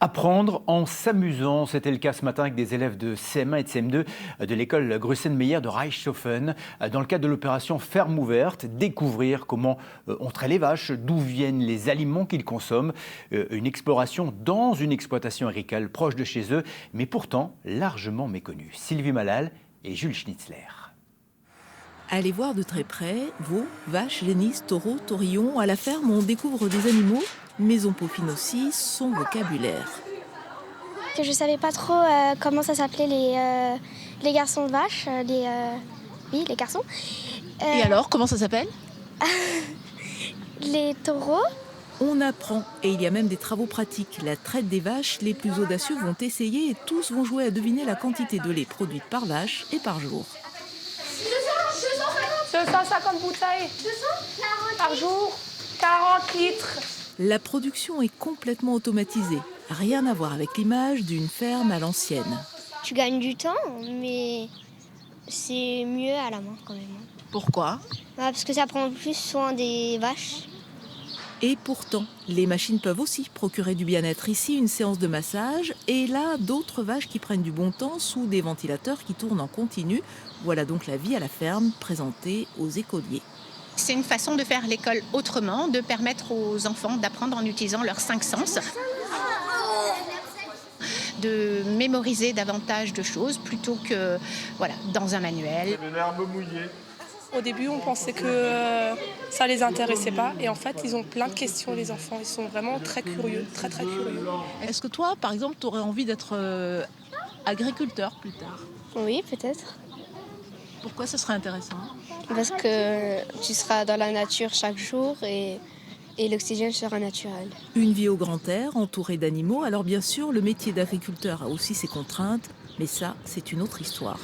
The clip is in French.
Apprendre en s'amusant, c'était le cas ce matin avec des élèves de CM1 et de CM2 de l'école Grussenmeyer de Reichshofen. Dans le cadre de l'opération Ferme ouverte, découvrir comment on traite les vaches, d'où viennent les aliments qu'ils consomment. Une exploration dans une exploitation agricole proche de chez eux, mais pourtant largement méconnue. Sylvie Malal et Jules Schnitzler. Allez voir de très près, veaux, vaches, génisses, taureaux, taurillons. À la ferme, on découvre des animaux, mais on peaufine aussi son vocabulaire. Que je savais pas trop comment ça s'appelait les garçons de vaches, oui, les garçons. Et alors, comment ça s'appelle? Les taureaux. On apprend, et il y a même des travaux pratiques. La traite des vaches, les plus audacieux vont essayer et tous vont jouer à deviner la quantité de lait produite par vache et par jour. 250 bouteilles par jour, 40 litres. La production est complètement automatisée. Rien à voir avec l'image d'une ferme à l'ancienne. Tu gagnes du temps, mais c'est mieux à la main quand même. Pourquoi? Parce que ça prend plus soin des vaches. Et pourtant, les machines peuvent aussi procurer du bien-être. Ici, une séance de massage et là, d'autres vaches qui prennent du bon temps sous des ventilateurs qui tournent en continu. Voilà donc la vie à la ferme présentée aux écoliers. C'est une façon de faire l'école autrement, de permettre aux enfants d'apprendre en utilisant leurs 5 sens, de mémoriser davantage de choses plutôt que dans un manuel. Une herbe mouillée. Au début, on pensait que ça les intéressait pas. Et en fait, ils ont plein de questions, les enfants. Ils sont vraiment très curieux, très très curieux. Est-ce que toi, par exemple, tu aurais envie d'être agriculteur plus tard? Oui, peut-être. Pourquoi ce serait intéressant? Parce que tu seras dans la nature chaque jour et l'oxygène sera naturel. Une vie au grand air, entourée d'animaux. Alors bien sûr, le métier d'agriculteur a aussi ses contraintes, mais ça, c'est une autre histoire.